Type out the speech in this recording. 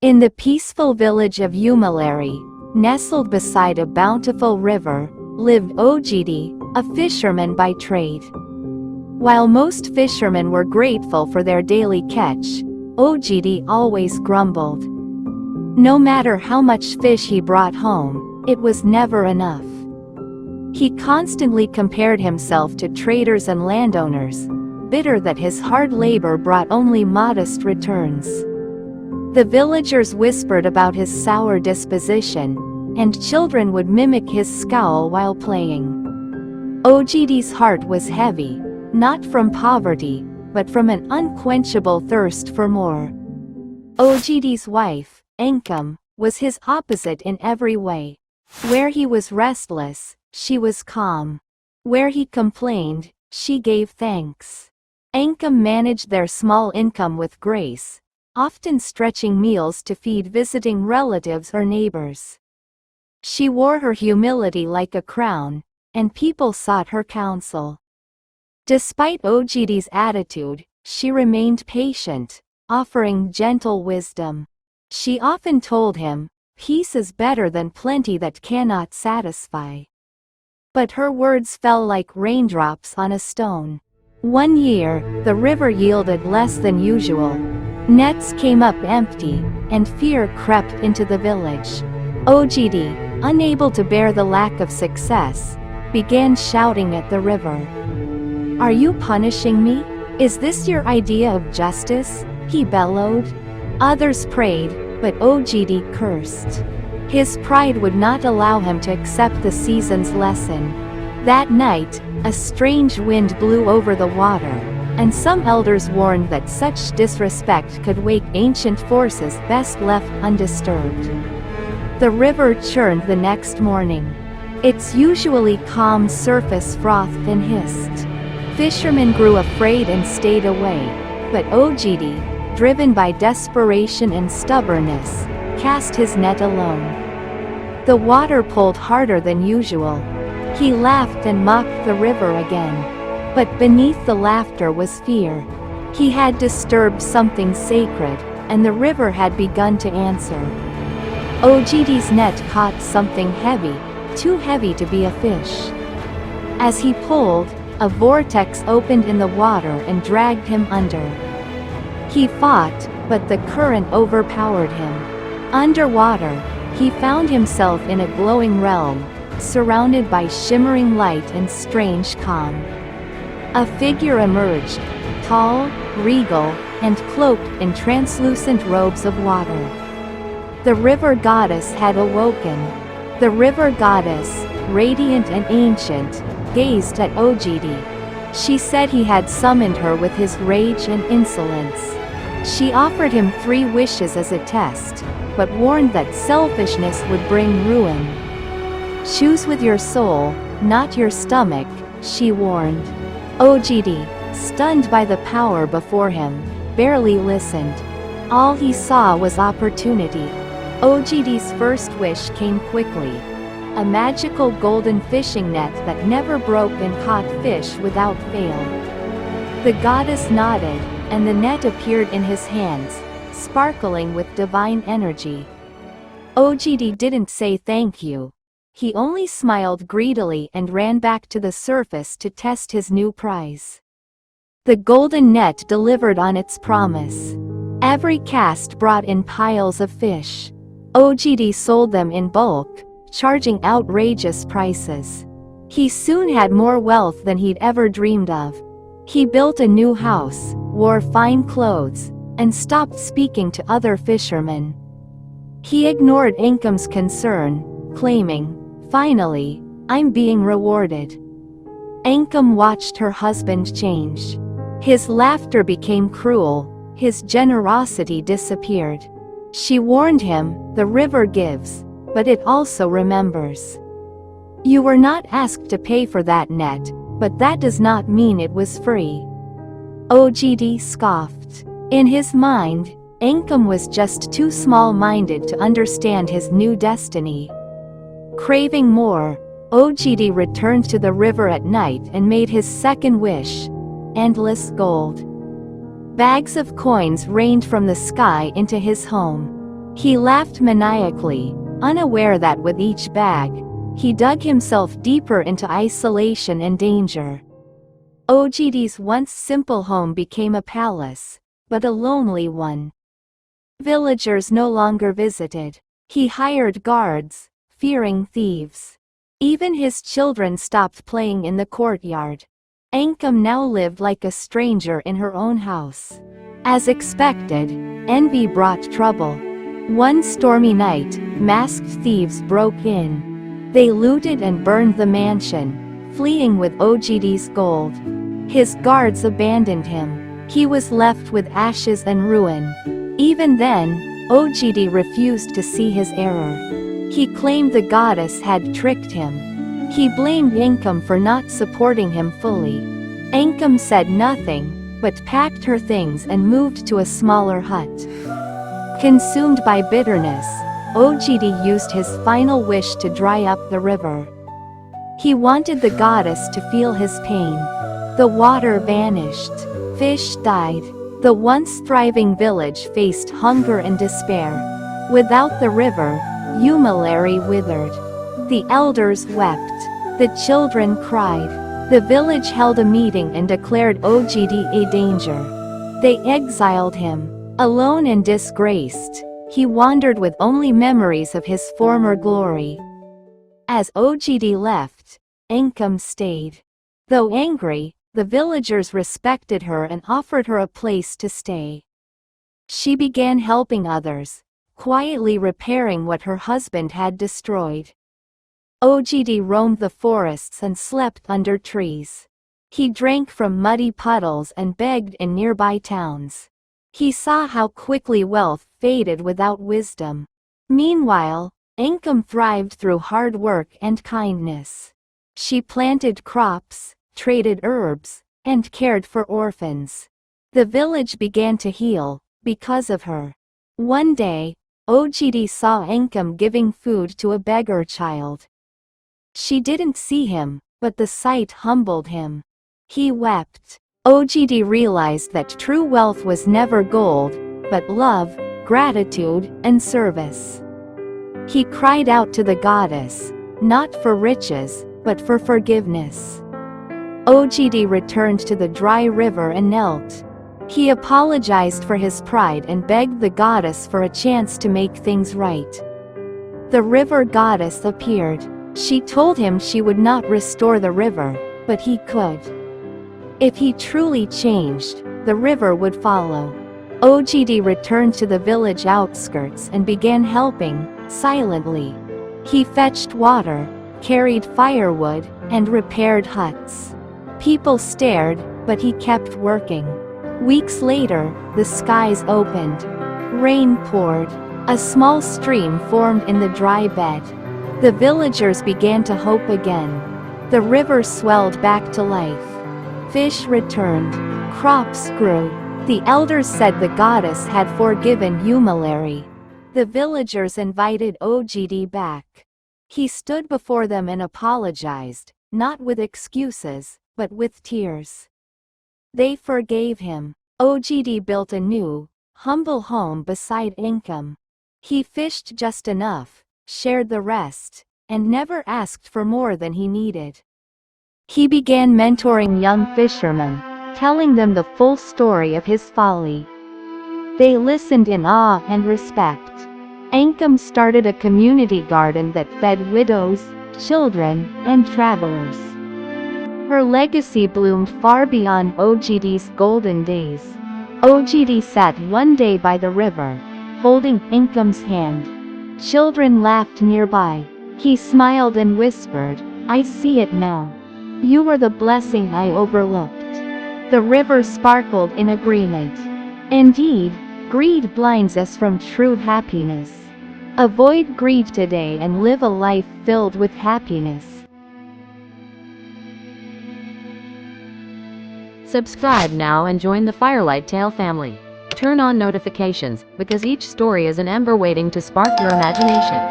In the peaceful village of Umalari, nestled beside a bountiful river, lived Ogidi, a fisherman by trade. While most fishermen were grateful for their daily catch, Ogidi always grumbled. No matter how much fish he brought home, it was never enough. He constantly compared himself to traders and landowners, bitter that his hard labor brought only modest returns. The villagers whispered about his sour disposition, and children would mimic his scowl while playing. Ogidi's heart was heavy, not from poverty, but from an unquenchable thirst for more. Ogidi's wife, Nkem, was his opposite in every way. Where he was restless, she was calm. Where he complained, she gave thanks. Nkem managed their small income with grace, often stretching meals to feed visiting relatives or neighbors. She wore her humility like a crown, and people sought her counsel. Despite Ogidi's attitude, she remained patient, offering gentle wisdom. She often told him, "Peace is better than plenty that cannot satisfy." But her words fell like raindrops on a stone. One year, the river yielded less than usual. Nets came up empty, and fear crept into the village. Ogidi, unable to bear the lack of success, began shouting at the river. "Are you punishing me? Is this your idea of justice?" he bellowed. Others prayed, but Ogidi cursed. His pride would not allow him to accept the season's lesson. That night, a strange wind blew over the water, and some elders warned that such disrespect could wake ancient forces best left undisturbed. The river churned the next morning. Its usually calm surface frothed and hissed. Fishermen grew afraid and stayed away, but Ogidi, driven by desperation and stubbornness, cast his net alone. The water pulled harder than usual. He laughed and mocked the river again. But beneath the laughter was fear. He had disturbed something sacred, and the river had begun to answer. Ogidi's net caught something heavy, too heavy to be a fish. As he pulled, a vortex opened in the water and dragged him under. He fought, but the current overpowered him. Underwater, he found himself in a glowing realm, surrounded by shimmering light and strange calm. A figure emerged, tall, regal, and cloaked in translucent robes of water. The river goddess had awoken. The river goddess, radiant and ancient, gazed at Ogidi. She said he had summoned her with his rage and insolence. She offered him 3 wishes as a test, but warned that selfishness would bring ruin. "Choose with your soul, not your stomach," she warned. Ogidi, stunned by the power before him, barely listened. All he saw was opportunity. Ogidi's first wish came quickly. A magical golden fishing net that never broke and caught fish without fail. The goddess nodded, and the net appeared in his hands, sparkling with divine energy. Ogidi didn't say thank you. He only smiled greedily and ran back to the surface to test his new prize. The golden net delivered on its promise. Every cast brought in piles of fish. Ogidi sold them in bulk, charging outrageous prices. He soon had more wealth than he'd ever dreamed of. He built a new house, wore fine clothes, and stopped speaking to other fishermen. He ignored Nkem's concern, claiming, "Finally, I'm being rewarded." Nkem watched her husband change. His laughter became cruel, his generosity disappeared. She warned him, "The river gives, but it also remembers. You were not asked to pay for that net, but that does not mean it was free." Ogidi scoffed. In his mind, Nkem was just too small-minded to understand his new destiny. Craving more, Ogidi returned to the river at night and made his second wish: endless gold. Bags of coins rained from the sky into his home. He laughed maniacally, unaware that with each bag, he dug himself deeper into isolation and danger. Ogidi's once simple home became a palace, but a lonely one. Villagers no longer visited. He hired guards, fearing thieves. Even his children stopped playing in the courtyard. Nkem now lived like a stranger in her own house. As expected, envy brought trouble. One stormy night, masked thieves broke in. They looted and burned the mansion, fleeing with Ogidi's gold. His guards abandoned him. He was left with ashes and ruin. Even then, Ogidi refused to see his error. He claimed the goddess had tricked him. He blamed Nkem for not supporting him fully. Nkem said nothing, but packed her things and moved to a smaller hut. Consumed by bitterness, Ogidi used his final wish to dry up the river. He wanted the goddess to feel his pain. The water vanished. Fish died. The once thriving village faced hunger and despair. Without the river, Umalari withered. The elders wept. The children cried. The village held a meeting and declared Ogidi a danger. They exiled him. Alone and disgraced, he wandered with only memories of his former glory. As Ogidi left, Nkem stayed. Though angry, the villagers respected her and offered her a place to stay. She began helping others, quietly repairing what her husband had destroyed. Ogidi roamed the forests and slept under trees. He drank from muddy puddles and begged in nearby towns. He saw how quickly wealth faded without wisdom. Meanwhile, Nkem thrived through hard work and kindness. She planted crops, traded herbs, and cared for orphans. The village began to heal, because of her. One day, Ogidi saw Nkem giving food to a beggar child. She didn't see him, but the sight humbled him. He wept. Ogidi realized that true wealth was never gold, but love, gratitude, and service. He cried out to the goddess, not for riches, but for forgiveness. Ogidi returned to the dry river and knelt. He apologized for his pride and begged the goddess for a chance to make things right. The river goddess appeared. She told him she would not restore the river, but he could. If he truly changed, the river would follow. Ogidi returned to the village outskirts and began helping, silently. He fetched water, carried firewood, and repaired huts. People stared, but he kept working. Weeks later, the skies opened. Rain poured. A small stream formed in the dry bed. The villagers began to hope again. The river swelled back to life. Fish returned. Crops grew. The elders said the goddess had forgiven Umalari. The villagers invited Ogidi back. He stood before them and apologized, not with excuses, but with tears. They forgave him. Ogidi built a new, humble home beside Nkem. He fished just enough, shared the rest, and never asked for more than he needed. He began mentoring young fishermen, telling them the full story of his folly. They listened in awe and respect. Nkem started a community garden that fed widows, children, and travelers. Her legacy bloomed far beyond Ogidi's golden days. Ogidi sat one day by the river, holding Nkem's hand. Children laughed nearby. He smiled and whispered, "I see it now. You were the blessing I overlooked." The river sparkled in agreement. Indeed, greed blinds us from true happiness. Avoid greed today and live a life filled with happiness. Subscribe now and join the Firelight Tale family. Turn on notifications, because each story is an ember waiting to spark your imagination.